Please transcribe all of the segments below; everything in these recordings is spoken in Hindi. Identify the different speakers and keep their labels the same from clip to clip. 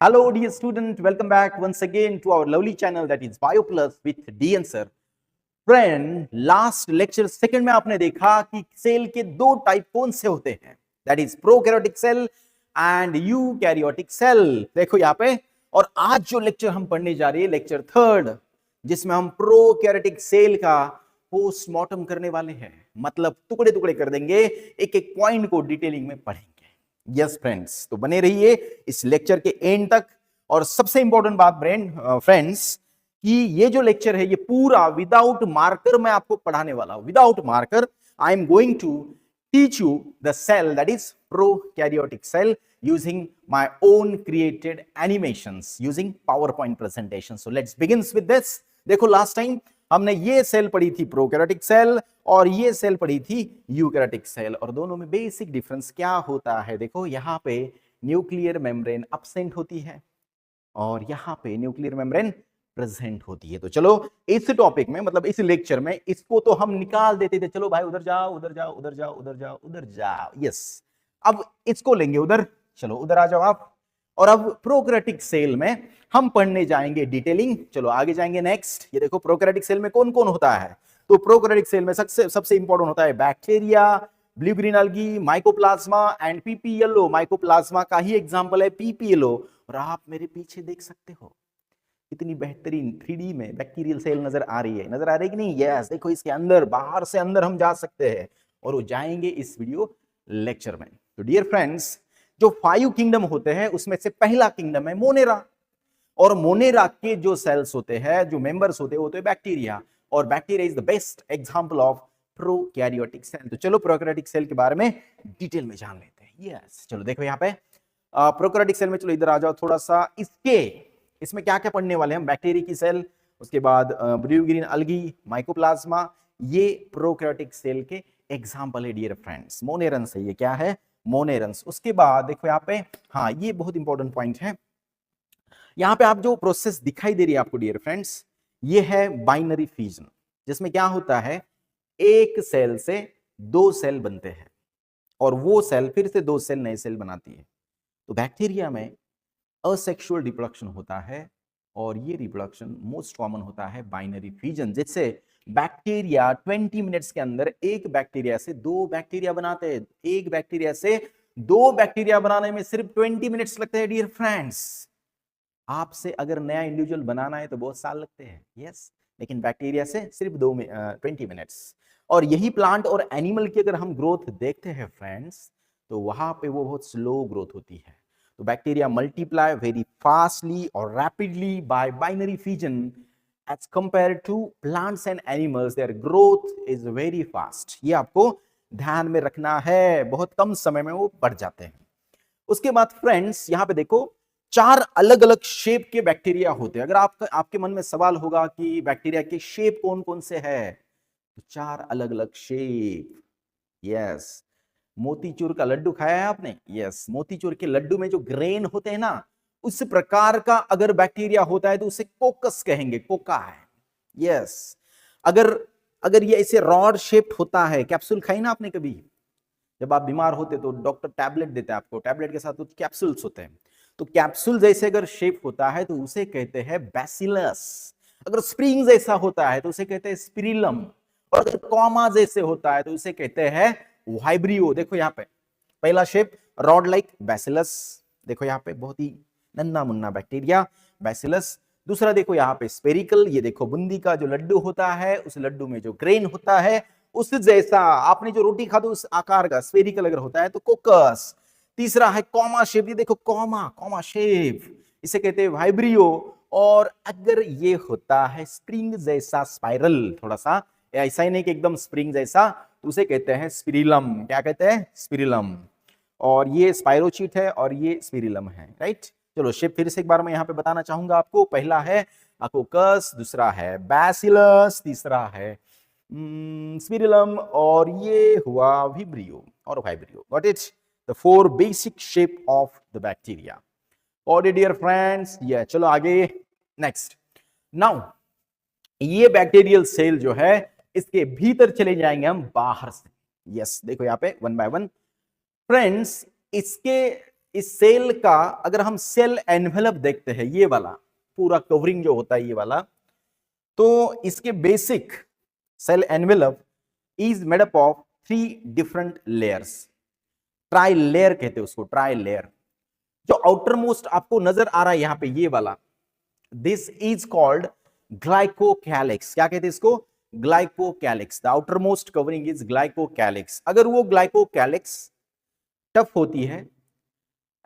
Speaker 1: Hello, dear student. Welcome back once again to our lovely channel that is BioPlus with DN sir. Friend, last lecture second में आपने देखा कि सेल के दो टाइप कौन से होते हैं, that is prokaryotic cell and eukaryotic cell. देखो यहाँ पे, और आज जो लेक्चर हम पढ़ने जा रहे हैं लेक्चर थर्ड, जिसमें हम प्रोकैरियोटिक सेल का पोस्टमार्टम करने वाले हैं, मतलब टुकड़े टुकड़े कर देंगे, एक एक पॉइंट को डिटेलिंग में पढ़ेंगे। यस फ्रेंड्स, तो बने रहिए इस लेक्चर के एंड तक। और सबसे इंपॉर्टेंट बात फ्रेंड्स, कि ये जो लेक्चर है ये पूरा विदाउट मार्कर मैं आपको पढ़ाने वाला हूं। Without marker I am going to teach you the cell that is prokaryotic cell using my own created animations using PowerPoint presentation. So let's begin with this. देखो लास्ट टाइम हमने ये सेल पढ़ी थी प्रोकैरियोटिक सेल और ये सेल पढ़ी थी यूकैरियोटिक सेल, और दोनों में बेसिक डिफरेंस क्या होता है। देखो यहाँ पे न्यूक्लियर मेम्ब्रेन अब्सेंट होती है और यहाँ पे न्यूक्लियर मेम्ब्रेन प्रेजेंट होती है। तो चलो इस टॉपिक में, मतलब इस लेक्चर में, इसको तो हम निकाल देते थे, चलो भाई उधर जाओ उधर जाओ उधर जाओ उधर जाओ उधर जाओ, यस। अब इसको लेंगे उधर, चलो उधर आ जाओ आप। और अब प्रोकैरियोटिक सेल में हम पढ़ने जाएंगे डिटेलिंग। चलो आगे जाएंगे नेक्स्ट। ये देखो प्रोकैरियोटिक सेल में कौन कौन होता है। तो प्रोकैरियोटिक सेल में सबसे इंपॉर्टेंट होता है bacteria, blue green अलगी, mycoplasma and PP yellow. Mycoplasma का ही एग्जांपल है पीपी येलो। और आप मेरे पीछे देख सकते हो कितनी बेहतरीन 3D में बैक्टीरियल सेल नजर आ रही है, नजर आ रही है कि नहीं। यस, देखो इसके अंदर, बाहर से अंदर हम जा सकते हैं, और वो जाएंगे इस वीडियो लेक्चर में। तो डियर फ्रेंड्स, जो 5 किंगडम होते हैं उसमें से पहला किंगडम है मोनेरा, और मोनेरा के जो सेल्स होते हैं, जो मेंबर्स होते हैं, वो तो बैक्टीरिया, और bacteria is the best example of prokaryotic cell. तो चलो प्रोकैरियोटिक सेल के बारे में डिटेल में जान लेते हैं। यस, चलो देखो यहाँ पे प्रोकैरियोटिक सेल में, चलो इधर आ जाओ थोड़ा सा। इसमें क्या क्या पढ़ने वाले हैं हम। बैक्टीरिया की सेल, उसके बाद ब्लू ग्रीन अलगी, माइकोप्लाज्मा, ये प्रोकैरियोटिक सेल के एग्जांपल है डियर फ्रेंड्स। मोनेरंस है, ये क्या है, मोनेरंस। उसके बाद देखो यहाँ पे, हाँ ये बहुत इंपॉर्टेंट पॉइंट है। यहाँ पे आप जो प्रोसेस दिखाई दे रही है आपको डियर फ्रेंड्स, ये है बाइनरी फ्यूजन, जिसमें क्या होता है, एक सेल से 2 सेल बनते हैं और वो सेल फिर से 2 सेल नए सेल बनाती है। तो बैक्टीरिया में असेक्सुअल रिप्रोडक्शन होता है, और ये रिप्रोडक्शन मोस्ट कॉमन होता है बाइनरी फ्यूजन, जिससे बैक्टीरिया 20 मिनट्स के अंदर एक बैक्टीरिया से 2 बैक्टीरिया बनाते हैं। एक बैक्टीरिया से 2 बैक्टीरिया बनाने में सिर्फ 20 मिनट्स लगते हैं डियर फ्रेंड्स। आपसे अगर नया इंडिविजुअल बनाना है तो बहुत साल लगते हैं, यस, लेकिन बैक्टीरिया से सिर्फ 20 मिनट्स। और यही प्लांट और एनिमल की अगर हम ग्रोथ देखते हैं फ्रेंड्स, तो वहां पे वो बहुत स्लो ग्रोथ होती है। तो बैक्टीरिया मल्टीप्लाई वेरी फास्टली और rapidly by binary fusion as compared to plants and animals, their growth is very fast. ये आपको ध्यान में रखना है, बहुत कम समय में वो बढ़ जाते हैं। उसके बाद फ्रेंड्स यहाँ पे देखो 4 अलग अलग शेप के बैक्टीरिया होते हैं। अगर आपके मन में सवाल होगा कि बैक्टीरिया के शेप कौन कौन से है, तो 4 अलग अलग शेप। यस, मोतीचूर का लड्डू खाया है आपने। यस, मोतीचूर के लड्डू में जो ग्रेन होते हैं ना, उस प्रकार का अगर बैक्टीरिया होता है तो उसे कोकस कहेंगे, कोका है। यस, अगर ये ऐसे रॉड शेप्ड होता है, कैप्सूल खाई ना आपने कभी, जब आप बीमार होते तो डॉक्टर टैबलेट देते हैं आपको, टैबलेट के साथ कुछ कैप्सूल्स होते हैं, तो कैप्सूल जैसे अगर शेप होता है तो उसे कहते हैं बैसिलस। अगर स्प्रिंग जैसा होता है तो उसे कहते हैं स्पिरिलम, और अगर कॉमा जैसे होता है तो उसे कहते हैं वाइब्रियो। देखो यहाँ पे पहला शेप रॉड लाइक बैसिलस, देखो यहाँ पे बहुत ही नन्ना मुन्ना बैक्टीरिया बैसिलस। दूसरा देखो यहाँ पे स्पेरिकल, ये देखो बूंदी का जो लड्डू होता है, उस लड्डू में जो ग्रेन होता है उस जैसा, आपने जो रोटी खा दो उस आकार का स्पेरिकल अगर होता है तो कोकस। तीसरा है कॉमा शेप, ये देखो कॉमा शेप, इसे कहते हैं वाइब्रियो। और अगर ये होता है स्प्रिंग जैसा स्पाइरल, थोड़ा सा ऐसा ही नहीं कि एकदम स्प्रिंग जैसा, तो उसे कहते हैं स्पिरिलम। क्या कहते हैं, स्पिरिलम। और ये स्पाइरोचीट है और ये स्पिरिलम है, राइट। चलो शेप फिर से एक बार मैं यहाँ पे बताना चाहूंगा आपको। पहला है कोकस, दूसरा है बैसिलस, तीसरा है स्पिरिलम, और ये हुआ विब्रियो और vibrio. Got it, the 4 basic shape of the bacteria. और डियर फ्रेंड्स, ये चलो आगे नेक्स्ट। नाउ ये बैक्टीरियल सेल जो है, इसके भीतर चले जाएंगे हम बाहर से। यस, देखो यहाँ पे वन बाय वन फ्रेंड्स, इसके इस सेल का अगर हम सेल एनवेलप देखते हैं, ये वाला पूरा कवरिंग जो होता है ये वाला, तो इसके basic cell envelope is made up of 3 different layers. Tri layer कहते हैं उसको, ट्राई लेयर। जो आउटर मोस्ट आपको नजर आ रहा है यहां पे ये वाला, दिस इज कॉल्ड ग्लाइकोकैलिक्स। क्या कहते हैं इसको? Glycocalyx. The outer most covering is glycocalyx. अगर वो ग्लाइकोकैलिक्स टफ होती है,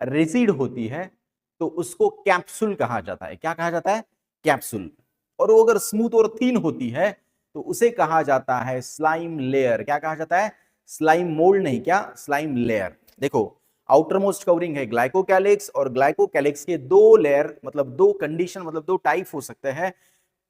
Speaker 1: रेसिड होती है, तो उसको कैप्सूल कहा जाता है। क्या कहा जाता है? कैप्सूल। और वो अगर स्मूथ और थीन होती है तो उसे कहा जाता है स्लाइम लेयर। क्या कहा जाता है? स्लाइम मोल्ड नहीं, क्या? Slime layer. देखो, आउटर मोस्ट कवरिंग है ग्लाइकोकैलिक्स, और ग्लाइकोकैलिक्स के 2 लेयर, मतलब 2 कंडीशन, मतलब 2 टाइप हो सकते हैं।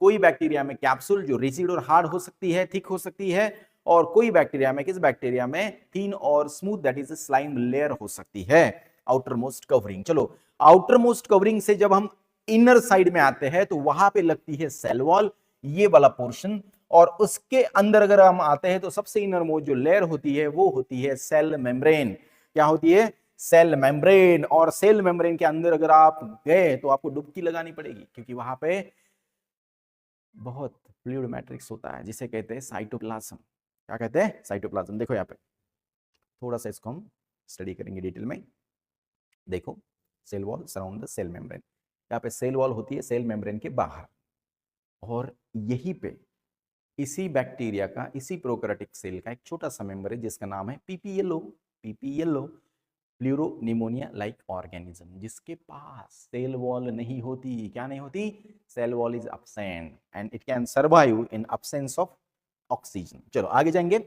Speaker 1: कोई बैक्टीरिया में कैप्सूल जो रिजिड और हार्ड हो सकती है, थिक हो सकती है, और कोई बैक्टीरिया में, किस बैक्टीरिया में, थीन और smooth, that is slime layer हो सकती है आउटर मोस्ट कवरिंग। चलो, आउटर मोस्ट कवरिंग से जब हम इनर साइड में आते हैं तो वहां पे लगती है सेल वॉल, ये वाला पोर्शन, और उसके अंदर अगर हम आते हैं तो सबसे इनर मोस्ट जो लेयर होती है वो होती है सेल मेम्ब्रेन। क्या होती है? Cell membrane. और सेल मेम्ब्रेन के अंदर अगर आप गए तो आपको डुबकी लगानी पड़ेगी, क्योंकि वहां पे बहुत फ्लूइड मैट्रिक्स होता है जिसे कहते हैं साइटोप्लाज्म। क्या कहते हैं? साइटोप्लाज्म। देखो यहाँ पे थोड़ा सा इसको हम स्टडी करेंगे डिटेल में। देखो, cell wall surround the cell membrane. यहाँ पे सेल वॉल होती है सेल मेम्ब्रेन के बाहर, और यहीं पे इसी बैक्टीरिया का, इसी प्रोकैरियोटिक सेल का एक छोटा सा मेंबर है जिसका नाम है PPLO. PPLO, pleuropneumonia like organism, जिसके पास सेल वॉल नहीं होती। क्या नहीं होती? Cell wall is absent and it can survive in absence of oxygen. चलो आगे जाएंगे।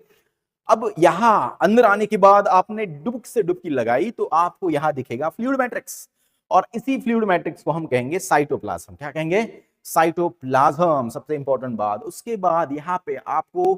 Speaker 1: अब यहां अंदर आने के बाद आपने डुबक से डुबकी लगाई तो आपको यहां दिखेगा फ्लूइड मैट्रिक्स, और इसी फ्लूइड मैट्रिक्स को हम कहेंगे साइटोप्लाज्म। क्या कहेंगे? साइटोप्लाज्म। सबसे इंपॉर्टेंट बात, उसके बाद यहां पे आपको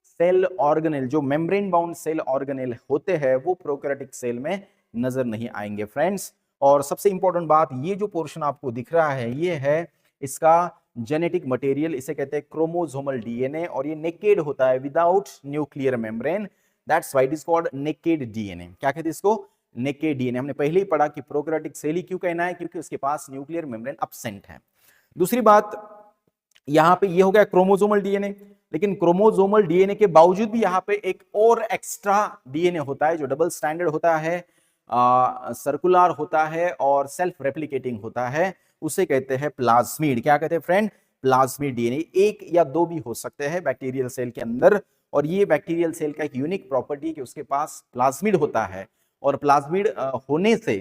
Speaker 1: सेल ऑर्गेनेल, जो मेम्ब्रेन बाउंड सेल ऑर्गेनेल होते हैं, वो प्रोकैरियोटिक सेल में नजर नहीं आएंगे फ्रेंड्स। और सबसे इंपॉर्टेंट बात, ये जो पोर्शन आपको दिख रहा है ये है इसका जेनेटिक मटेरियल, इसे कहते हैं क्रोमोसोमल डीएनए, और ये नेकेड होता है without nuclear membrane, that's why it is called naked DNA. क्या कहते हैं इसको? Naked DNA. हमने पहले ही पढ़ा कि प्रोकैरियोटिक सेल ही क्यों कहना है, क्योंकि उसके पास न्यूक्लियर मेम्ब्रेन एब्सेंट है। दूसरी बात, यहां पे ये हो गया क्रोमोसोमल डीएनए, लेकिन क्रोमोसोमल डीएनए के बावजूद भी यहां पे एक और एक्स्ट्रा डीएनए होता है जो डबल स्टैंडर्ड होता है, सर्कुलर होता है और सेल्फ रेप्लिकेटिंग होता है, उसे कहते हैं प्लाज्मिड। क्या कहते हैं फ्रेंड? Plasmid DNA. 1 या 2 भी हो सकते हैं बैक्टीरियल सेल के अंदर, और ये बैक्टीरियल सेल का एक यूनिक प्रॉपर्टी है कि उसके पास प्लाज्मिड होता है, और प्लाज्मिड होने से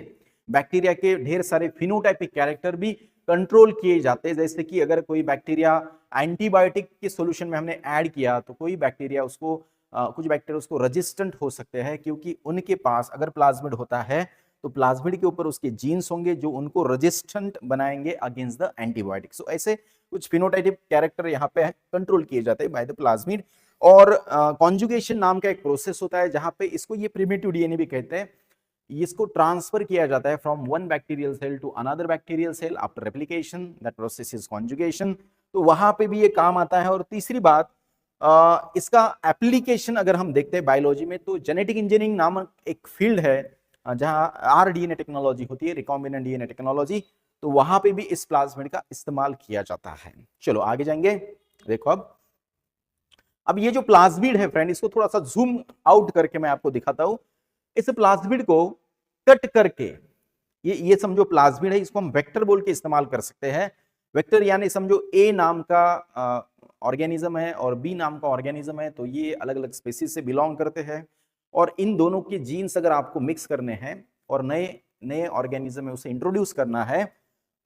Speaker 1: बैक्टीरिया के ढेर सारे फिनोटाइपिक कैरेक्टर भी कंट्रोल किए जाते हैं। जैसे कि अगर कोई बैक्टीरिया एंटीबायोटिक के सॉल्यूशन में हमने ऐड किया तो कोई बैक्टीरिया उसको कुछ बैक्टीरिया उसको रेजिस्टेंट हो सकते हैं, क्योंकि उनके पास अगर प्लाज्मिड होता है तो प्लाज्मिड के ऊपर उसके जीन्स होंगे जो उनको रेजिस्टेंट बनाएंगे अगेंस्ट द एंटीबायोटिक। सो ऐसे कुछ फिनोटाइपिक कैरेक्टर यहाँ पे कंट्रोल किए जाते हैं बाय द प्लाज्मिड। और कॉन्जुगेशन नाम का एक प्रोसेस होता है जहां पे इसको ये प्रिमिटिव डीएनए भी कहते हैं, इसको ट्रांसफर किया जाता है from one bacterial cell to another bacterial cell after replication, that process is conjugation. तो वहां पे भी ये काम आता है। और तीसरी बात, इसका एप्लीकेशन अगर हम देखते हैं बायोलॉजी में तो जेनेटिक इंजीनियरिंग नामक एक फील्ड है जहां आरडीएनए टेक्नोलॉजी होती है, रिकॉम्बिनेंट डीएनए टेक्नोलॉजी, तो वहां पे भी इस प्लाज्मिड का इस्तेमाल किया जाता है। चलो आगे जाएंगे। देखो अब ये जो प्लाज्मिड है फ्रेंड, इसको थोड़ा सा जूम आउट करके मैं आपको दिखाता हूं। इस प्लाज्मिड को कट करके, ये समझो प्लाज्मिड है, इसको हम वेक्टर बोल के इस्तेमाल कर सकते हैं। वेक्टर यानी समझो ए नाम का ऑर्गेनिज्म है और बी नाम का ऑर्गेनिज्म है, तो ये अलग अलग स्पीसीज से बिलोंग करते हैं, और इन दोनों के जीन्स अगर आपको मिक्स करने हैं और नए नए ऑर्गेनिज्म में उसे इंट्रोड्यूस करना है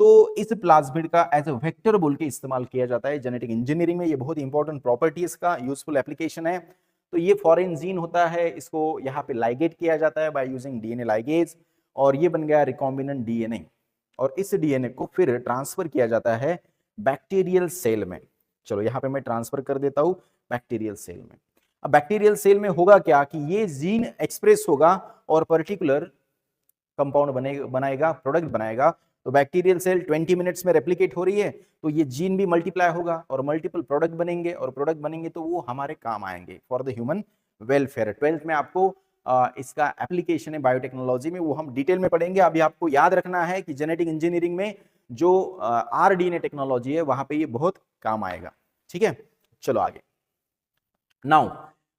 Speaker 1: तो इस प्लाज्मिड का एज ए वेक्टर बोल के इस्तेमाल किया जाता है जेनेटिक इंजीनियरिंग में। ये बहुत इंपॉर्टेंट प्रॉपर्टी इसका यूजफुल एप्लीकेशन है। तो ये फॉरेन जीन होता है, इसको यहाँ पे लाइगेट किया जाता है बाय यूजिंग डीएनए लाइगेज, और ये बन गया रिकॉम्बिनेंट डीएनए, और इस डीएनए को फिर ट्रांसफर किया जाता है बैक्टीरियल सेल में। चलो यहाँ पे मैं ट्रांसफर कर देता हूँ बैक्टीरियल सेल में। अब बैक्टीरियल सेल में होगा क्या कि ये जीन एक्सप्रेस होगा और पर्टिकुलर कंपाउंड बनाएगा, प्रोडक्ट बनाएगा। तो बैक्टीरियल सेल 20 मिनट्स में रेप्लिकेट हो रही है तो ये जीन भी मल्टीप्लाई होगा और मल्टीपल प्रोडक्ट बनेंगे, और प्रोडक्ट बनेंगे तो वो हमारे काम आएंगे for the human welfare. 12th में आपको इसका एप्लीकेशन है बायोटेक्नोलॉजी में, वो हम डिटेल में पढ़ेंगे। अभी आपको याद रखना है कि जेनेटिक इंजीनियरिंग में जो आरडीएनए टेक्नोलॉजी है वहां पे ये बहुत काम आएगा। ठीक है, चलो आगे। नाउ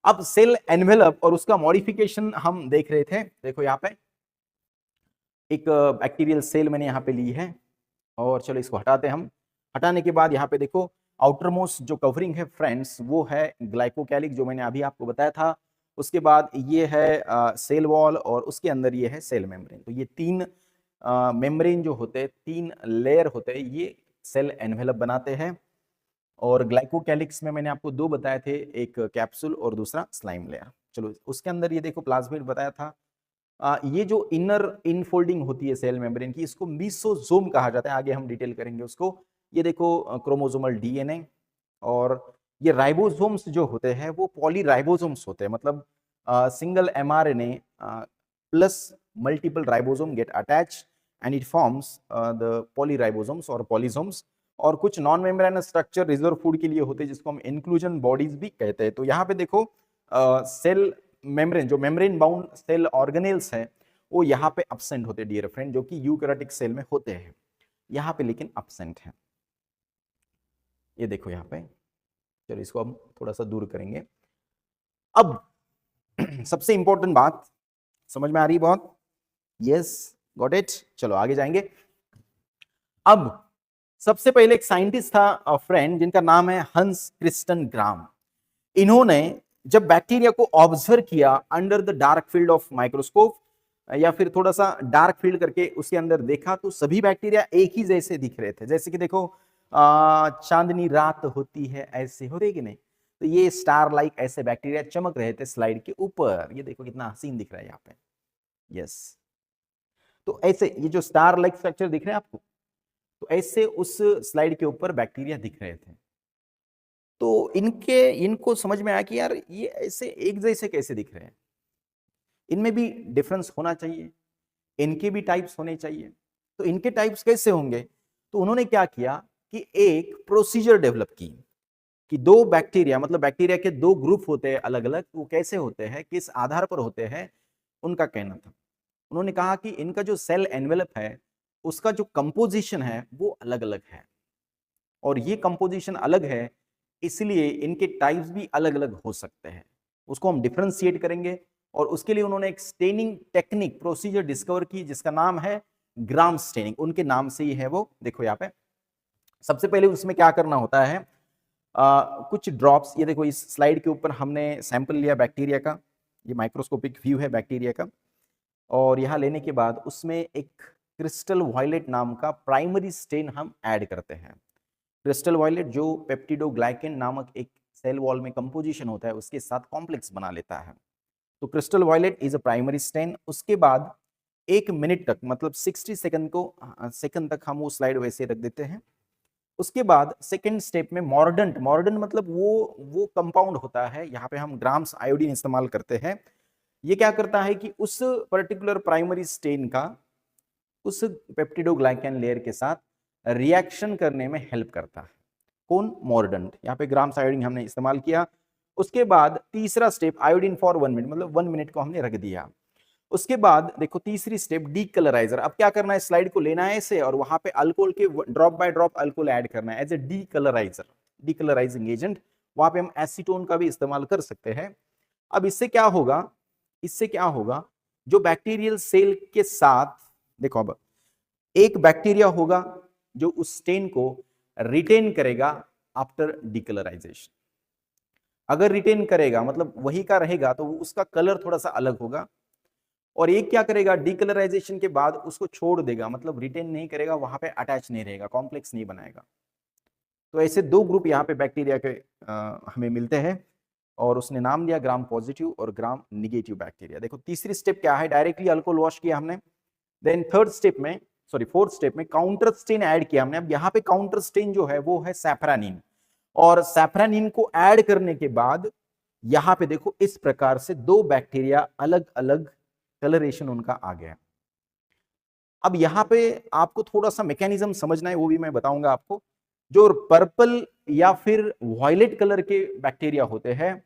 Speaker 1: अब सेल एनवेलप और उसका मॉडिफिकेशन हम देख रहे थे। देखो यहाँ पे एक बैक्टीरियल सेल मैंने यहाँ पे ली है, और चलो इसको हटाते हैं हम। हटाने के बाद यहाँ पे देखो आउटर मोस्ट जो कवरिंग है फ्रेंड्स, वो है ग्लाइकोकैलिक, जो मैंने अभी आपको बताया था। उसके बाद ये है सेल वॉल, और उसके अंदर ये है सेल मेम्ब्रेन। तो ये तीन मेम्ब्रेन जो होते हैं, तीन लेयर होते हैं, ये सेल एनवेलप बनाते हैं। और ग्लाइकोकैलिक्स में मैंने आपको दो बताए थे, एक कैप्सूल और दूसरा स्लाइम लेयर। चलो उसके अंदर ये देखो प्लाज्मिड बताया था। ये जो इनर इनफोल्डिंग होती है सेल मेम्ब्रेन की, इसको मीसोजोम कहा जाता है, आगे हम डिटेल करेंगे उसको। ये देखो क्रोमोसोमल डीएनए, और ये राइबोसोम्स जो होते हैं वो पॉलीराइबोसोम्स होते हैं, मतलब single mRNA plus multiple ribosome get attach and it forms the polyribosomes और पॉलीसोम्स। और कुछ non membranous structure reserve food के लिए होते हैं, जिसको हम इंक्लूजन बॉडीज भी कहते हैं। तो यहाँ पे देखो सेल मेम्ब्रेन, जो मेम्ब्रेन बाउंड सेल ऑर्गेनेल्स हैं, वो यहाँ पे एब्सेंट होते हैं डियर फ्रेंड, जो कि यूकैरियोटिक सेल में होते हैं, यहाँ पे लेकिन एब्सेंट है। ये देखो यहाँ पे, चलो इसको हम थोड़ा सा दूर करेंगे। अब सबसे इंपॉर्टेंट बात समझ में आ रही है बहुत? Yes, got it. चलो आगे जाएंगे। अब सबसे पहले एक साइंटिस्ट था फ्रेंड, जिनका नाम है हंस क्रिस्टन ग्राम। इन्होंने जब बैक्टीरिया को ऑब्जर्व किया under the dark field of microscope, या फिर थोड़ा सा डार्क फील्ड करके उसके अंदर देखा, तो सभी बैक्टीरिया एक ही जैसे दिख रहे थे। जैसे कि देखो चांदनी रात होती है ऐसे हो रही कि नहीं, तो ये स्टार लाइक ऐसे बैक्टीरिया चमक रहे थे स्लाइड के ऊपर। ये देखो कितना हसीन दिख रहा है यहाँ पे। यस, तो ऐसे ये जो स्टार लाइक स्ट्रक्चर दिख रहे हैं आपको, तो ऐसे उस स्लाइड के ऊपर बैक्टीरिया दिख रहे थे। तो इनको समझ में आया कि यार ये ऐसे एक जैसे कैसे दिख रहे हैं, इनमें भी डिफरेंस होना चाहिए, इनके भी टाइप्स होने चाहिए। तो इनके टाइप्स कैसे होंगे? तो उन्होंने क्या किया कि एक प्रोसीजर डेवलप की कि दो बैक्टीरिया, मतलब बैक्टीरिया के दो ग्रुप होते हैं अलग अलग, वो कैसे होते हैं, किस आधार पर होते हैं, उनका कहना था। उन्होंने कहा कि इनका जो सेल एनवेलप है, उसका जो कंपोजिशन है वो अलग अलग है, और ये कंपोजिशन अलग है, इसलिए इनके टाइप्स भी अलग अलग हो सकते हैं। उसको हम डिफरेंशिएट करेंगे, और उसके लिए उन्होंने एक स्टेनिंग टेक्निक प्रोसीजर डिस्कवर की, जिसका नाम है ग्राम स्टेनिंग। उनके नाम से ही है वो। देखो यहाँ पे सबसे पहले उसमें क्या करना होता है, कुछ ड्रॉप्स, ये देखो इस स्लाइड के ऊपर हमने सैंपल लिया बैक्टीरिया का, ये माइक्रोस्कोपिक व्यू है बैक्टीरिया का, और यहाँ लेने के बाद उसमें एक क्रिस्टल वायलेट नाम का प्राइमरी स्टेन हम ऐड करते हैं। क्रिस्टल वायलेट जो पेप्टिडोग्लाइकेन नामक एक सेल वॉल में कंपोजिशन होता है, उसके साथ कॉम्प्लेक्स बना लेता है। तो crystal violet is a primary stain. उसके बाद 1 मिनट तक, मतलब 60 सेकंड तक हम वो स्लाइड वैसे रख देते हैं। उसके बाद सेकेंड स्टेप में मॉर्डेंट, मॉर्डेंट मतलब वो कंपाउंड होता है, यहाँ पे हम ग्राम्स आयोडीन इस्तेमाल करते हैं। ये क्या करता है कि उस पर्टिकुलर प्राइमरी स्टेन का उस पेप्टिडोग्लाइकेन लेयर के साथ रिएक्शन करने में हेल्प करता है। कौन? मॉर्डेंट। यहाँ पे ग्राम्स आयोडीन हमने इस्तेमाल किया। उसके बाद तीसरा स्टेप आयोडीन फॉर 1 मिनट, मतलब 1 मिनट को हमने रख दिया। उसके बाद देखो तीसरी स्टेप डीकलराइजर। अब क्या करना है, स्लाइड को लेना है ऐसे, और वहां पे अल्कोहल के drop by drop alcohol add करना है एज ए डीकलराइजर, डीकलराइजिंग एजेंट। वहां पे हम एसीटोन का भी इस्तेमाल कर सकते हैं। अब इससे क्या होगा, इससे क्या होगा, जो बैक्टीरियल सेल के साथ, देखो अब एक बैक्टीरिया होगा जो उस स्टेन को रिटेन करेगा आफ्टर डीकलराइजेशन। अगर रिटेन करेगा मतलब वही का रहेगा, तो उसका कलर थोड़ा सा अलग होगा। और एक क्या करेगा, डीकलराइजेशन के बाद उसको छोड़ देगा, मतलब रिटेन नहीं करेगा, वहां पे अटैच नहीं रहेगा, कॉम्प्लेक्स नहीं बनाएगा। तो ऐसे दो ग्रुप यहाँ पे बैक्टीरिया के हमें मिलते हैं, और उसने नाम दिया ग्राम पॉजिटिव और ग्राम निगेटिव बैक्टीरिया। देखो तीसरी स्टेप क्या है, डायरेक्टली अल्कोहल वॉश किया हमने। देन फोर्थ स्टेप में काउंटर स्टेन ऐड किया हमने। अब यहाँ पे काउंटर स्टेन जो है वो है सैफरानिन, और सैफरानिन को ऐड करने के बाद यहाँ पे देखो इस प्रकार से दो बैक्टीरिया अलग अलग कलरेशन उनका आ गया। अब यहाँ पे आपको थोड़ा सा मैकेनिज्म समझना है, वो भी मैं बताऊंगा आपको। जो पर्पल या फिर वॉयलेट कलर के बैक्टीरिया होते हैं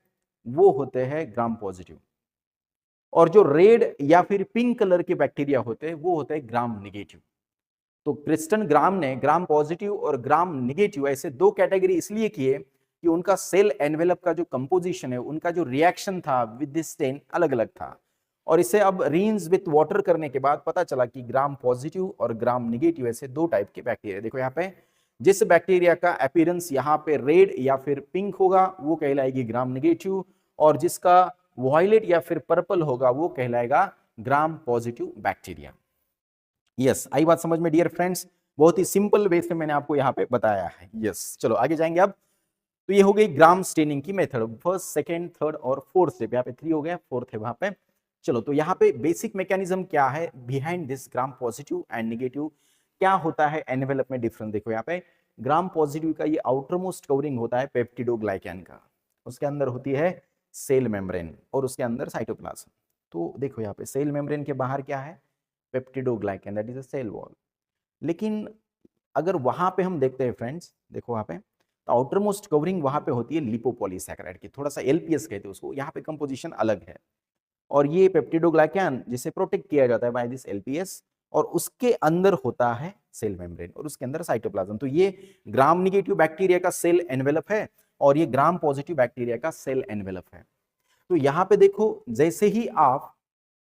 Speaker 1: वो होते हैं ग्राम पॉजिटिव, और जो रेड या फिर पिंक कलर के बैक्टीरिया होते हैं वो होते हैं ग्राम निगेटिव। तो क्रिस्टन ग्राम ने ग्राम पॉजिटिव और ग्राम निगेटिव ऐसे दो कैटेगरी इसलिए किए कि उनका सेल एनवेलप का जो कंपोजिशन है, उनका जो रिएक्शन था विद दिस स्टेन अलग अलग था। और इसे अब रिंस विथ वाटर करने के बाद पता चला कि ग्राम पॉजिटिव और ग्राम निगेटिव ऐसे दो टाइप के बैक्टीरिया। देखो यहाँ पे जिस बैक्टीरिया का अपीयरेंस यहाँ पे रेड या फिर पिंक होगा वो कहलाएगी ग्राम निगेटिव, और जिसका वॉयलेट या फिर पर्पल होगा वो कहलाएगा ग्राम पॉजिटिव बैक्टीरिया। यस, आई बात समझ में डियर फ्रेंड्स? बहुत ही सिंपल वे से मैंने आपको यहाँ पे बताया है। यस, चलो आगे जाएंगे अब। तो ये हो गई ग्राम स्टेनिंग की मेथड, फर्स्ट, सेकेंड, थर्ड और फोर्थ स्टेप। यहाँ पे 3 हो गया, फोर्थ है वहां पे। चलो, तो यहाँ पे बेसिक मैकेनिज्म क्या है behind this gram positive and negative, क्या होता है एनवेलप में डिफरेंस। देखो यहाँ पे ग्राम पॉजिटिव का ये आउटर मोस्ट कवरिंग होता है पेप्टिडोग्लाइकैन का, उसके अंदर होती है सेल मेम्ब्रेन और उसके अंदर साइटोप्लाज्म। तो देखो यहाँ पे सेल मेम्ब्रेन के बाहर क्या है, peptidoglycan, that is a cell wall. लेकिन अगर वहां पे हम देखते हैं फ्रेंड्स, देखो वहां पे तो आउटर मोस्ट कवरिंग वहां पे होती है लिपोपॉलीसैकेराइड की, थोड़ा सा एलपीएस कहते हैं उसको, यहाँ पे कंपोजिशन अलग है। और ये पेप्टिडोग्लाइकैन जिसे प्रोटेक्ट किया जाता है बाय दिस एलपीएस, और उसके अंदर होता है सेल मेम्ब्रेन और उसके अंदर साइटोप्लाज्म। तो ये ग्राम निगेटिव बैक्टीरिया का सेल एनवेलप है और ये ग्राम पॉजिटिव बैक्टीरिया का सेल एनवेलप है। तो यहाँ पे देखो जैसे ही आप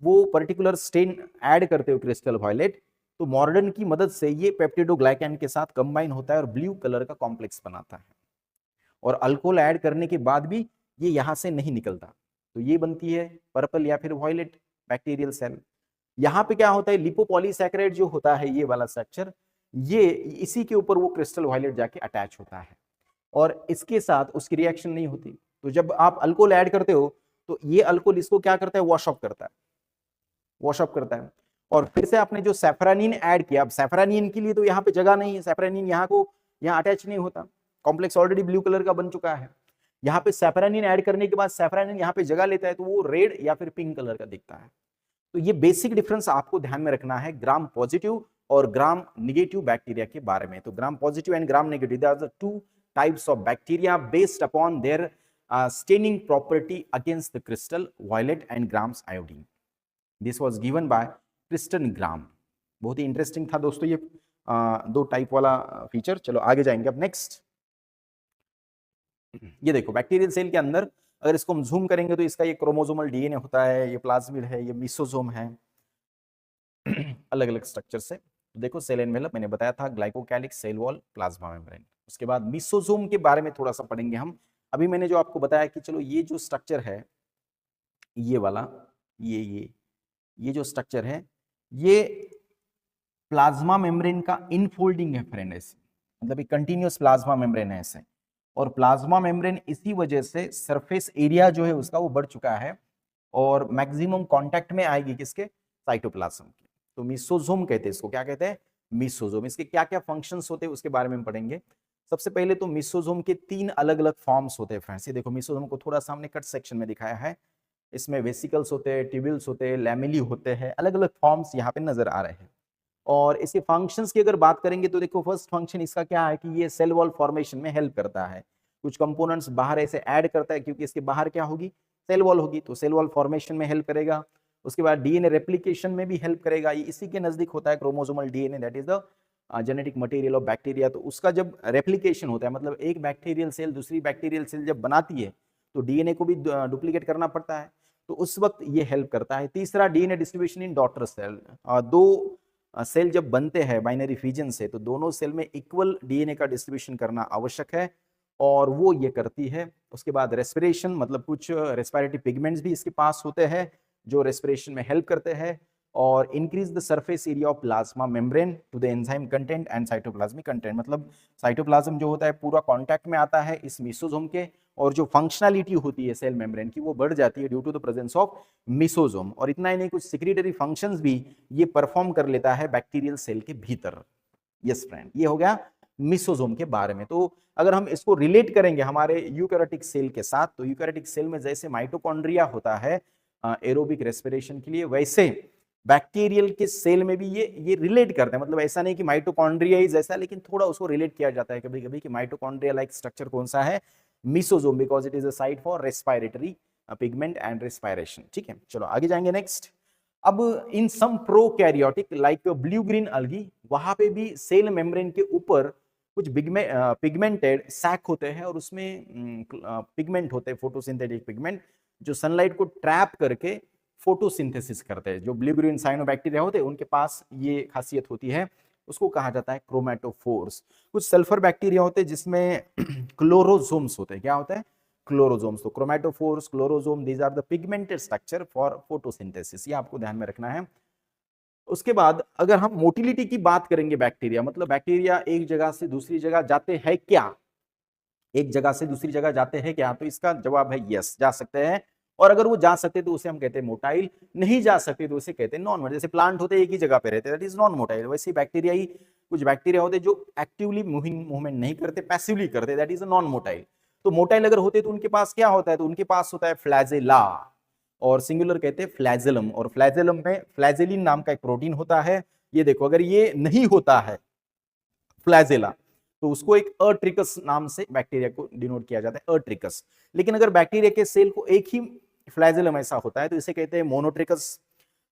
Speaker 1: वो पर्टिकुलर स्टेन ऐड करते हो क्रिस्टल वायलेट, तो मॉर्डन की मदद से ये पेप्टिडोग्लाइकैन के साथ कंबाइन होता है और ब्लू कलर का कॉम्प्लेक्स बनाता है, और अल्कोहल ऐड करने के बाद भी ये यहां से नहीं निकलता, तो ये बनती है पर्पल या फिर वायलेट बैक्टीरियल सेल। यहाँ पे क्या होता है, लिपोपॉलीसैकेराइड जो होता है ये वाला स्ट्रक्चर, ये इसी के ऊपर वो क्रिस्टल वायलेट जाके अटैच होता है और इसके साथ उसकी रिएक्शन नहीं होती। तो जब आप अल्कोहल ऐड करते हो तो ये अल्कोहल इसको क्या करता है, वॉश ऑफ करता है, वॉश ऑफ करता है। और फिर से आपने जो सैफरानिन ऐड किया, अब सैफरानिन के लिए तो यहाँ पे जगह नहीं है, सैफरानिन यहाँ अटैच नहीं होता, कॉम्प्लेक्स ऑलरेडी ब्लू कलर का बन चुका है। यहाँ पे सैफरानिन ऐड करने के बाद सैफरानिन यहाँ पे जगह लेता है तो वो रेड या फिर पिंक कलर का दिखता है। तो ये बेसिक डिफरेंस आपको ध्यान में रखना है ग्राम पॉजिटिव और ग्राम निगेटिव बैक्टीरिया के बारे में। तो gram positive and gram negative, they are the two types of bacteria based upon their staining property against the crystal violet and Gram's iodine. This was given by Christian Gram. बहुत ही इंटरेस्टिंग था दोस्तों ये दो टाइप वाला फीचर। चलो आगे जाएंगे अब नेक्स्ट। ये देखो बैक्टीरियल सेल के अंदर अगर इसको हम जूम करेंगे तो इसका ये क्रोमोसोमल डीएनए होता है, ये प्लाज्मिड है, ये मिसोसोम है, अलग अलग स्ट्रक्चर से। तो देखो सेल एनवेलप मैंने बताया था, glycocalyx, cell wall, plasma membrane. उसके बाद मिसोसोम के बारे में थोड़ा सा पढ़ेंगे हम। अभी मैंने जो आपको बताया कि चलो ये जो स्ट्रक्चर है ये वाला, ये जो स्ट्रक्चर है ये प्लाज्मा मेम्ब्रेन का इनफोल्डिंग है फ्रेंड, ऐसे मतलब एक कंटिन्यूअस प्लाज्मा मेम्ब्रेन है ऐसे। और प्लाज्मा मेम्ब्रेन इसी वजह से सरफेस एरिया जो है उसका वो बढ़ चुका है और मैक्सिमम कांटेक्ट में आएगी किसके, साइटोप्लाज्म के। तो मिसोसोम कहते हैं इसको, क्या कहते हैं, मिसोसोम। इसके क्या क्या फंक्शंस होते हैं उसके बारे में हम पढ़ेंगे। सबसे पहले तो मिसोसोम के 3 अलग अलग फॉर्म्स होते हैं फ्रेंड्स। ये देखो मिसोसोम को थोड़ा सामने कट सेक्शन में दिखाया है, इसमें वेसिकल्स होते हैं, ट्यूब्यूल्स होते हैं, लैमेली होते हैं, अलग अलग फॉर्म्स यहाँ पे नजर आ रहे हैं। और इसके फंक्शंस की अगर बात करेंगे तो देखो फर्स्ट फंक्शन इसका क्या है कि ये सेल वॉल फॉर्मेशन में हेल्प करता है। कुछ कंपोनेंट्स बाहर ऐसे ऐड करता है क्योंकि इसके बाहर क्या होगी, सेल वॉल होगी, तो सेल वॉल फॉर्मेशन में हेल्प करेगा। उसके बाद डीएनए रेप्लिकेशन में भी हेल्प करेगा, ये इसी के नजदीक होता है chromosomal DNA, that is the genetic material of bacteria. तो उसका जब रेप्लिकेशन होता है, मतलब एक बैक्टीरियल सेल दूसरी बैक्टीरियल सेल जब बनाती है तो डीएनए को भी डुप्लीकेट करना पड़ता है, तो उस वक्त ये हेल्प करता है। तीसरा DNA distribution in daughter cell, दो सेल जब बनते हैं बाइनरी फ्यूजन से तो दोनों सेल में इक्वल डीएनए का डिस्ट्रीब्यूशन करना आवश्यक है और वो ये करती है। उसके बाद रेस्पिरेशन, मतलब कुछ रेस्पिरेटरी पिगमेंट्स भी इसके पास होते हैं जो रेस्पिरेशन में हेल्प करते हैं। और increase the surface area of plasma membrane to the enzyme content and cytoplasmic content, मतलब साइटोप्लाज्म जो होता है पूरा कांटेक्ट में आता है इस मिसोसोम के, और जो फंक्शनलिटी होती है सेल मेम्ब्रेन की वो बढ़ जाती है due to the presence of mesosome. और इतना ही नहीं, कुछ सिक्रीटरी फंक्शंस भी ये परफॉर्म कर लेता है बैक्टीरियल सेल के भीतर। यस फ्रेंड, ये हो गया मिसोसोम के बारे में। तो अगर हम इसको रिलेट करेंगे हमारे यूकैरियोटिक सेल के साथ, तो यूकैरियोटिक सेल में जैसे माइटोकॉन्ड्रिया होता है एरोबिक रेस्पिरेशन के लिए, वैसे बैक्टीरियल के सेल में भी ये रिलेट करते हैं। मतलब ऐसा नहीं कि माइटोकॉन्ड्रिया ही जैसा, लेकिन थोड़ा उसको रिलेट किया जाता है कभी कभी कि माइटोकॉन्ड्रिया लाइक स्ट्रक्चर कौन सा है, mesosome, because it is a site for respiratory pigment and respiration. ठीक है, चलो आगे जाएंगे नेक्स्ट। अब in some prokaryotic like blue green algae, वहां पे भी सेल मेम्ब्रेन के ऊपर कुछ पिगमेंटेड सैक होते हैं और उसमें पिगमेंट होते हैं, फोटोसिंथेटिक पिगमेंट, जो सनलाइट को ट्रैप करके फोटोसिंथेसिस करते हैं। जो ब्लू ग्रीन साइनोबैक्टीरिया होते हैं उनके पास ये खासियत होती है, उसको कहा जाता है क्रोमेटोफोर्स। कुछ सल्फर बैक्टीरिया होते हैं जिसमें क्लोरोसोम्स होते हैं। क्या होता है? क्लोरोसोम्स। तो chromatophores, chlorosome, these are the pigmented structure for photosynthesis, ये आपको ध्यान में रखना है। उसके बाद अगर हम मोटिलिटी की बात करेंगे, बैक्टीरिया मतलब बैक्टीरिया एक जगह से दूसरी जगह जाते हैं क्या? एक जगह से दूसरी जगह जाते हैं क्या? तो इसका जवाब है यस, जा सकते हैं। और अगर वो जा सकते तो उसे हम कहते हैं मोटाइल, नहीं जा सकते तो उसे कहते हैं नॉन मोटाइल। जैसे प्लांट होते हैं एक ही जगह पे रहते हैं, दैट इज नॉन मोटाइल। वैसे बैक्टीरिया ही, कुछ बैक्टीरिया होते हैं जो एक्टिवली मूवमेंट नहीं करते, पैसिवली करते, दैट इज नॉन मोटाइल। तो मोटाइल अगर होते तो उनके पास क्या होता है? तो उनके पास होता है फ्लैजेला, और सिंगुलर कहते हैं फ्लैजेलम। और फ्लैजेलम में फ्लैजेलिन नाम का एक प्रोटीन होता है। ये देखो, अगर ये नहीं होता है फ्लैजेला, तो उसको एक अट्रिकस नाम से बैक्टीरिया को डिनोट किया जाता है, अट्रिकस। लेकिन अगर बैक्टीरिया के सेल को एक ही फ्लैजेलम ऐसा होता है तो इसे कहते हैं मोनोट्रिकस।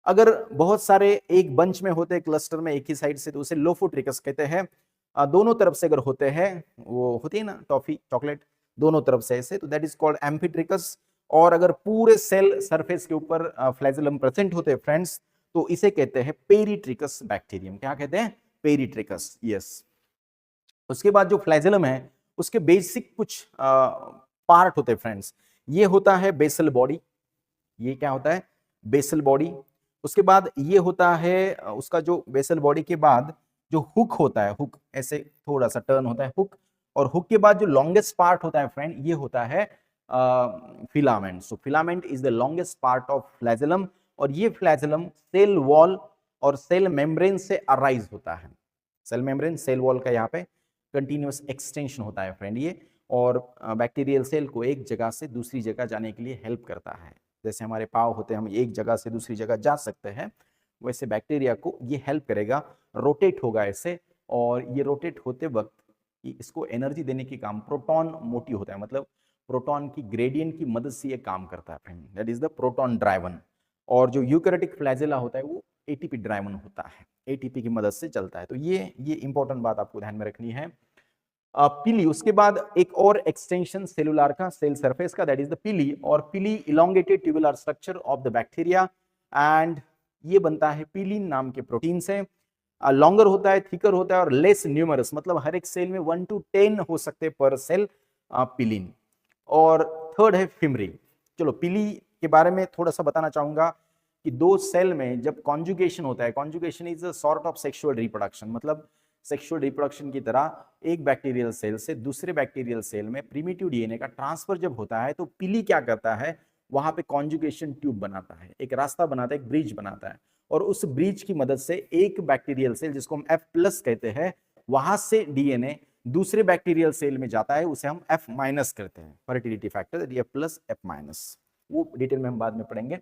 Speaker 1: अगर बहुत सारे एक बंच में होते हैं, क्लस्टर में एक ही साइड से, तो उसे लोफोट्रिकस कहते हैं। दोनों तरफ से अगर होते हैं, वो होती है ना टॉफी, चॉकलेट, दोनों तरफ से ऐसे, तो दैट इज कॉल्ड एम्फीट्रिकस। और अगर पूरे सेल सरफेस के ऊपर फ्लैजेलम प्रेजेंट होते हैं फ्रेंड्स, तो इसे कहते हैं पेरीट्रिकस बैक्टीरियम। क्या कहते हैं? पेरीट्रिकस, यस। उसके बाद जो फ्लैजेलम है उसके बेसिक कुछ पार्ट होते हैं फ्रेंड्स। ये होता है बेसल बॉडी, ये क्या होता है? Basal body. उसके बाद ये होता है उसका जो बेसल बॉडी के बाद जो हुक होता है, हुक ऐसे थोड़ा सा टर्न होता है हुक, और हुक के बाद जो लॉन्गेस्ट पार्ट होता है फ्रेंड, ये होता है filament. So filament is the longest part of flagellum, और ये फ्लैजेलम सेल वॉल और सेल मेम्ब्रेन से अराइज होता है। सेल मेम्ब्रेन, सेल वॉल का यहाँ पे कंटिन्यूअस एक्सटेंशन होता है फ्रेंड ये, और बैक्टीरियल सेल को एक जगह से दूसरी जगह जाने के लिए हेल्प करता है। जैसे हमारे पाँव होते हैं, हम एक जगह से दूसरी जगह जा सकते हैं, वैसे बैक्टीरिया को ये हेल्प करेगा, रोटेट होगा ऐसे। और ये रोटेट होते वक्त इसको एनर्जी देने की काम प्रोटॉन मोटिव होता है, मतलब प्रोटॉन की ग्रेडियंट की मदद से ये काम करता है friend, that is the proton driven. और जो यूकैरियोटिक फ्लैजेला होता है वो एटीपी ड्राइवन होता है, एटीपी की मदद से चलता है। तो ये इंपॉर्टेंट बात आपको ध्यान में रखनी है। पिली, उसके बाद एक और एक्सटेंशन सेलुलर का, सेल सरफेस का, दैट इज द पिली। और पिली elongated tubular structure of the bacteria, and ये बनता है पिलीन नाम के प्रोटीन से। लॉन्गर होता है, थिकर होता है और लेस न्यूमरस, मतलब हर एक सेल में 1 to 10 हो सकते हैं पर सेल पिलीन। और थर्ड है फिमरी। चलो पिली के बारे में थोड़ा सा बताना चाहूंगा कि दो सेल में जब कॉन्जुगेशन होता है, conjugation is a sort of sexual reproduction, मतलब सेक्सुअल रिप्रोडक्शन की तरह एक बैक्टीरियल सेल से दूसरे बैक्टीरियल सेल में प्रीमिटिव डीएनए का ट्रांसफर जब होता है, तो पिली क्या करता है? वहां पे कॉन्जुगेशन ट्यूब बनाता है, एक रास्ता बनाता है, एक ब्रिज बनाता है, और उस ब्रिज की मदद से एक बैक्टीरियल सेल जिसको हम F+ कहते हैं, वहां से डीएनए दूसरे बैक्टीरियल सेल में जाता है, उसे हम F- करते हैं, फर्टिलिटी फैक्टर F+, F-, वो डिटेल में हम बाद में पढ़ेंगे।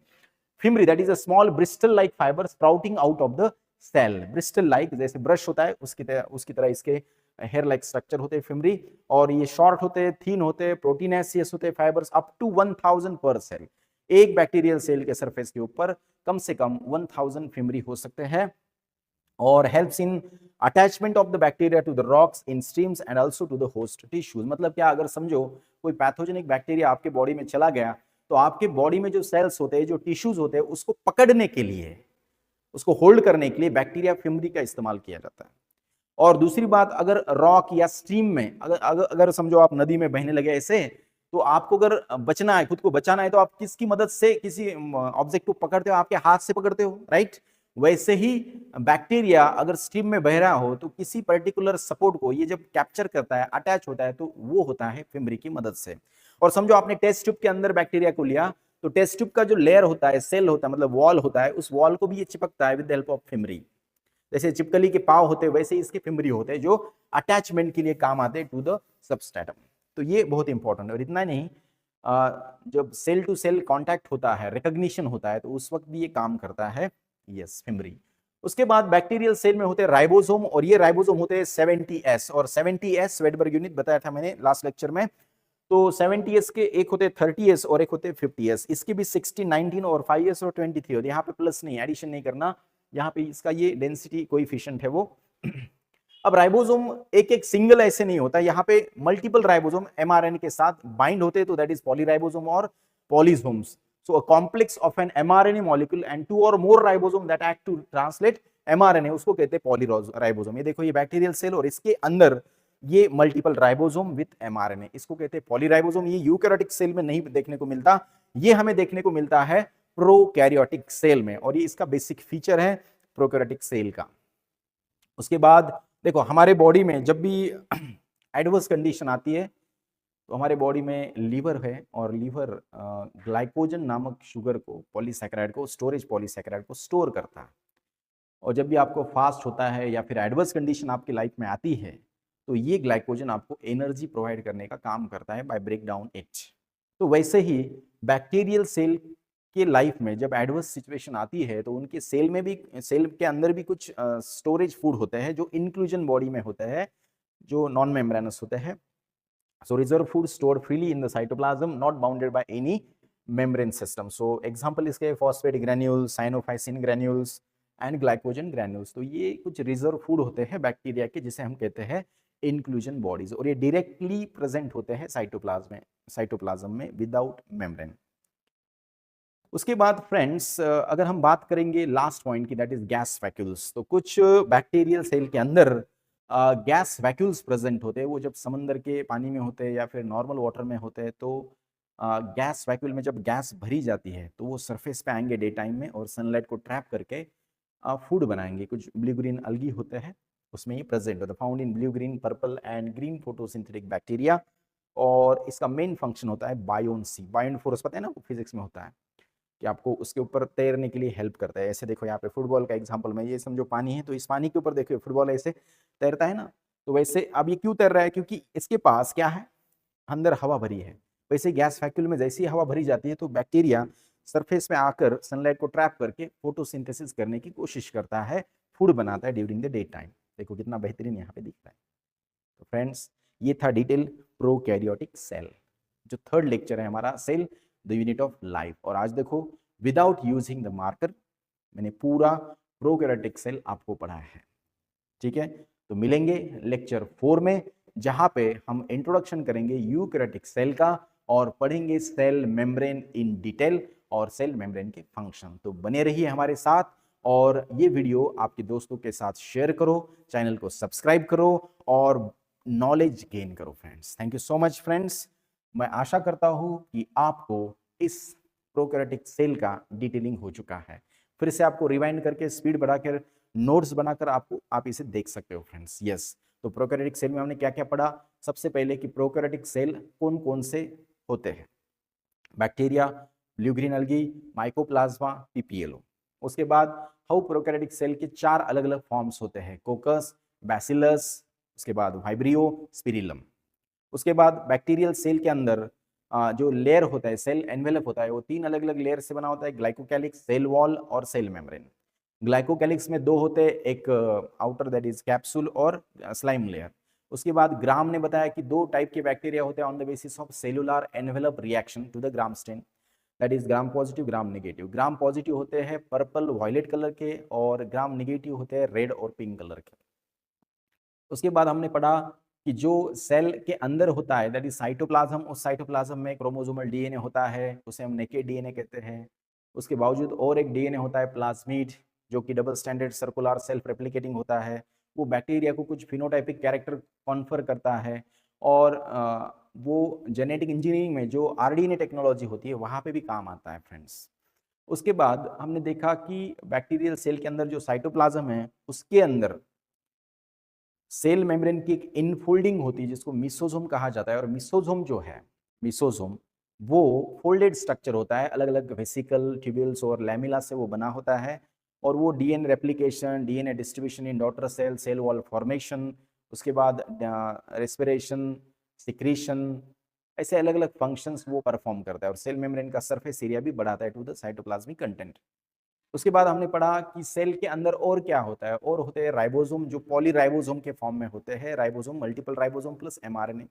Speaker 1: Fimbriae, that is a small bristle like fiber sprouting out of the cell. Bristle like, जैसे ब्रश होता है उसकी तरह इसके हेयर लाइक स्ट्रक्चर होते हैं फिमरी, और ये शॉर्ट होते हैं, थीन होते हैं, प्रोटीनेसियस होते हैं, फाइबर्स अप टू 1000 पर सेल। एक बैक्टीरियल सेल के सरफेस के ऊपर कम से कम 1000 फिमरी हो सकते हैं, और helps in attachment of the bacteria to the rocks in streams and also to the host tissues. मतलब क्या, अगर समझो कोई पैथोजेनिक बैक्टीरिया आपके बॉडी में चला गया, तो आपके बॉडी में जो सेल्स होते हैं, जो टिश्यूज होते हैं, उसको पकड़ने के लिए, उसको होल्ड करने के लिए बैक्टीरिया फिमरी का इस्तेमाल किया जाता है। और दूसरी बात, अगर रॉक या स्ट्रीम में अगर समझो आप नदी में बहने लगे ऐसे, तो आपको अगर बचना है, खुद को बचाना है, तो आप किसकी मदद से किसी ऑब्जेक्ट को पकड़ते हो? आपके हाथ से पकड़ते हो, राइट? वैसे ही बैक्टीरिया अगर स्ट्रीम में बह रहा हो, तो किसी पर्टिकुलर सपोर्ट को ये जब कैप्चर करता है, अटैच होता है, तो वो होता है फिमरी की मदद से। और समझो आपने टेस्ट ट्यूब के अंदर बैक्टीरिया को लिया, तो टेस्ट ट्यूब का जो लेयर होता है, सेल होता है, मतलब वॉल होता है, उस वॉल को भी ये चिपकता है with the help of fimbria. जैसे चिपकली के पाव होते हैं, वैसे ही इसके फिमरी होते हैं, जो अटैचमेंट के लिए काम आते हैं टू द सबस्ट्रेटम। तो ये बहुत इंपॉर्टेंट है। और इतना नहीं, जब सेल टू सेल कांटेक्ट होता है, रिकॉग्निशन होता है, तो उस वक्त भी ये काम करता है, यस, फिमरी। उसके बाद बैक्टीरियल सेल में होते हैं राइबोसोम, और ये राइबोसोम होते हैं 70S, और 70S वेडबर्ग यूनिट बताया था मैंने लास्ट लेक्चर में। तो 70s के एक होते 30s और एक होते 50s, इसके भी 16, 19 और 5s और 23 होते हैं। यहाँ पे प्लस नहीं, एडिशन नहीं करना, यहाँ पे इसका ये डेंसिटी कोएफिशिएंट है वो। अब राइबोसोम एक एक सिंगल ऐसे नहीं होता, यहाँ पे मल्टीपल राइबोसोम एमआरएनए के साथ बाइंड होते हैं, तो दैट इज पॉलीराइबोसोम और पॉलीसोम्स। So a complex of an mRNA molecule and 2 or more ribosome that act to translate mRNA, उसको कहते हैं पॉलीराइबोसोम। ये देखो, ये बैक्टीरियल सेल और इसके अंदर ये मल्टीपल राइबोसोम विद mRNA, इसको कहते हैं पॉलीराइबोसोम। ये यूकैरियोटिक सेल में नहीं देखने को मिलता, ये हमें देखने को मिलता है प्रोकैरियोटिक सेल में, और ये इसका बेसिक फीचर है प्रोकैरियोटिक सेल का। उसके बाद देखो, हमारे बॉडी में जब भी एडवर्स कंडीशन आती है तो हमारे बॉडी में लीवर है, और लीवर ग्लाइकोजन नामक शुगर को, पॉलीसैकेराइड को, स्टोरेज पॉलीसैकेराइड को स्टोर करता है। और जब भी आपको फास्ट होता है या फिर एडवर्स कंडीशन आपकी लाइफ में आती है, तो ये ग्लाइकोजन आपको एनर्जी प्रोवाइड करने का काम करता है बाय ब्रेक डाउन इट। तो वैसे ही बैक्टीरियल सेल के लाइफ में जब एडवर्स सिचुएशन आती है, तो उनके सेल में भी, सेल के अंदर भी कुछ स्टोरेज फूड होते हैं जो इंक्लूजन बॉडी में होते हैं, जो नॉन मेम्ब्रेनस होते हैं। So reserve food stored freely in the cytoplasm, not bounded by any membrane system. So example इसके phosphate granules, cyanophycin granules and glycogen granules। तो ये कुछ रिजर्व फूड होते हैं बैक्टीरिया के, जिसे हम कहते हैं इंक्लूजन बॉडीज, और ये डायरेक्टली प्रेजेंट होते हैं साइटोप्लाज्म में विदाउट मेम्ब्रेन। उसके बाद फ्रेंड्स, अगर हम बात करेंगे लास्ट पॉइंट की, दैट इज गैस वैक्यूल्स, तो कुछ बैक्टीरियल सेल के अंदर गैस वैक्यूल्स प्रेजेंट होते हैं। वो जब समंदर के पानी में होते हैं या फिर नॉर्मल वाटर में होते हैं, तो गैस वैक्यूल में जब गैस भरी जाती है तो वो सरफेस पे आएंगे डे टाइम में, और सनलाइट को ट्रैप करके फूड बनाएंगे। कुछ ब्लू ग्रीन अलगी होते हैं, उसमें ये प्रेजेंट होता है, found in blue green purple and green photosynthetic bacteria. और इसका मेन फंक्शन होता है बायोन्सी। बायोन फोर्स पता है ना, फिजिक्स में होता है कि आपको उसके ऊपर तैरने के लिए हेल्प करता है। ऐसे देखो, यहाँ पे फुटबॉल का एग्जांपल में, ये समझो पानी है, तो इस पानी के ऊपर देखो फुटबॉल ऐसे तैरता है ना, तो वैसे अब ये क्यों तैर रहा है, क्योंकि इसके पास क्या है, अंदर हवा भरी है। वैसे गैस वैक्यूल में जैसी हवा भरी जाती है, तो बैक्टीरिया सरफेस में आकर सनलाइट को ट्रैप करके फोटोसिंथेसिस करने की कोशिश करता है, फूड बनाता है ड्यूरिंग द डे टाइम। देखो कितना बेहतरीन यहाँ पे दिख रहा है। तो फ्रेंड्स, ये था डिटेल प्रोकैरियोटिक सेल। जो थर्ड लेक्चर है हमारा, cell the unit of life. और आज देखो, विदाउट यूजिंग द मार्कर मैंने पूरा प्रोकैरियोटिक सेल आपको पढ़ाया है। ठीक है, तो मिलेंगे लेक्चर 4 में, जहां पे हम इंट्रोडक्शन करेंगे यूकैरियोटिक सेल का और पढ़ेंगे सेल मेम्ब्रेन इन डिटेल और सेल मेम्ब्रेन के फंक्शन। तो बने रहिए हमारे साथ, और ये वीडियो आपके दोस्तों के साथ शेयर करो, चैनल को सब्सक्राइब करो और नॉलेज गेन करो friends. Thank you so much friends. मैं आशा करता हूं कि आपको इस प्रोकैरियोटिक सेल का डिटेलिंग हो चुका है। फिर से आपको रिवाइंड करके स्पीड बढ़ाकर नोट्स बनाकर आप इसे देख सकते हो फ्रेंड्स। यस, तो प्रोकैरियोटिक सेल में हमने क्या क्या पढ़ा। सबसे पहले कि प्रोकैरियोटिक सेल कौन कौन से होते हैं, bacteria, blue green अलगी, mycoplasma, PPLO. उसके बाद हाउ प्रोकैरियोटिक सेल के 4 अलग अलग फॉर्म्स होते हैं, कोकस, बैसिलस, उसके बाद वाइब्रियो, स्पिरिलम। उसके बाद बैक्टीरियल सेल के अंदर जो लेयर होता है, सेल एनवेलप होता है, वो 3 अलग अलग लेयर से बना होता है, ग्लाइकोकैलिक्स, सेल वॉल और सेल मेम्ब्रेन। ग्लाइकोकैलिक्स में 2 होते हैं, एक आउटर दैट इज कैप्सूल और स्लाइम लेयर। उसके बाद ग्राम ने बताया कि 2 टाइप के बैक्टीरिया होते हैं on the basis of cellular envelope reaction to the gram stain, that is gram positive, gram negative. Gram positive होते हैं पर्पल वायलेट कलर के, और ग्राम नेगेटिव होते हैं रेड और पिंक कलर के। उसके बाद हमने पढ़ा कि जो सेल के अंदर होता है दैट इज साइटोप्लाज्म, उस साइटोप्लाज्म में क्रोमोसोमल डीएनए होता है, उसे हम नेकेड डीएनए कहते हैं। उसके बावजूद और एक डीएनए होता है प्लाज्मिड, जो कि double standard circular self replicating होता है। वो बैक्टीरिया को कुछ फिनोटाइपिक कैरेक्टर कॉन्फर करता है, और वो जेनेटिक इंजीनियरिंग में जो आरडीएनए टेक्नोलॉजी होती है वहाँ पे भी काम आता है फ्रेंड्स। उसके बाद हमने देखा कि बैक्टीरियल सेल के अंदर जो साइटोप्लाज्म है, उसके अंदर सेल मेम्ब्रेन की एक इनफोल्डिंग होती है जिसको मिसोसोम कहा जाता है। और मिसोसोम जो है, मिसोसोम वो फोल्डेड स्ट्रक्चर होता है, अलग अलग वेसिकल, ट्यूब्यूल्स और लैमिला से वो बना होता है। और वो DNA replication, DNA distribution in daughter cell, cell wall formation, उसके बाद रेस्पिरेशन, सिक्रीशन, ऐसे अलग अलग फंक्शंस वो परफॉर्म करता है। और सेल मेम्ब्रेन का सरफेस एरिया भी बढ़ाता है टू द साइटोप्लाज्मिक कंटेंट। उसके बाद हमने पढ़ा कि सेल के अंदर और क्या होता है, और होते हैं राइबोसोम, जो पॉलीराइबोसोम के फॉर्म में होते हैं। Ribosome, multiple ribosome plus mRNA.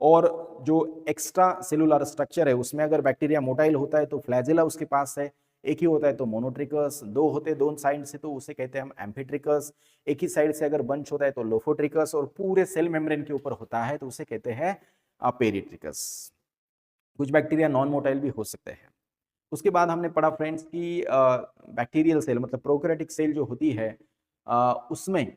Speaker 1: और जो एक्स्ट्रा सेलुलर स्ट्रक्चर है उसमें अगर बैक्टीरिया मोटाइल होता है तो फ्लैजेला उसके पास है, एक ही होता है तो मोनोट्रिकस, दो होते हैं दोनों साइड से तो उसे कहते हैं हम एम्फीट्रिकस, एक ही साइड से अगर बंच होता है तो लोफोट्रिकस, और पूरे सेल मेम्ब्रेन के ऊपर होता है तो उसे कहते हैं पेरिट्रिकस। कुछ बैक्टीरिया नॉन मोटाइल भी हो सकते हैं। उसके बाद हमने पढ़ा फ्रेंड्स की बैक्टीरियल सेल मतलब प्रोकैरियोटिक सेल जो होती है उसमें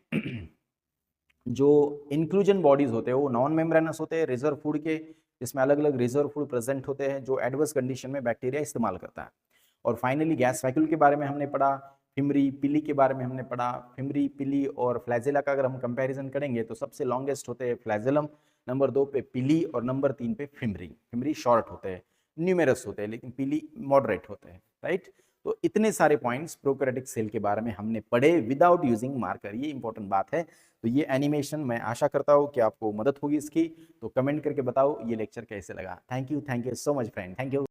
Speaker 1: जो इंक्लूजन बॉडीज होते हैं वो नॉन मेम्ब्रेनस होते हैं रिजर्व फूड के, जिसमें अलग अलग रिजर्व फूड प्रेजेंट होते हैं जो एडवर्स कंडीशन में बैक्टीरिया इस्तेमाल करता है। और फाइनली गैस वैक्यूल के बारे में हमने पढ़ा, फिमरी पिली के बारे में हमने पढ़ा। फिमरी पिली और फ्लैजेला का अगर हम कंपैरिजन करेंगे तो सबसे लॉन्गेस्ट होते हैं फ्लैजेलम, नंबर 2 पे पिली और नंबर 3 पे फिमरी। फिमरी शॉर्ट होते हैं, न्यूमेरस होते हैं, लेकिन पिली मॉडरेट होते हैं, राइट। तो इतने सारे पॉइंट्स प्रोकैरियोटिक सेल के बारे में हमने पढ़े विदाउट यूजिंग मार्कर, ये इंपॉर्टेंट बात है। तो ये एनिमेशन मैं आशा करता हूँ कि आपको मदद होगी इसकी, तो कमेंट करके बताओ ये लेक्चर कैसे लगा। Thank you so much friend, thank you.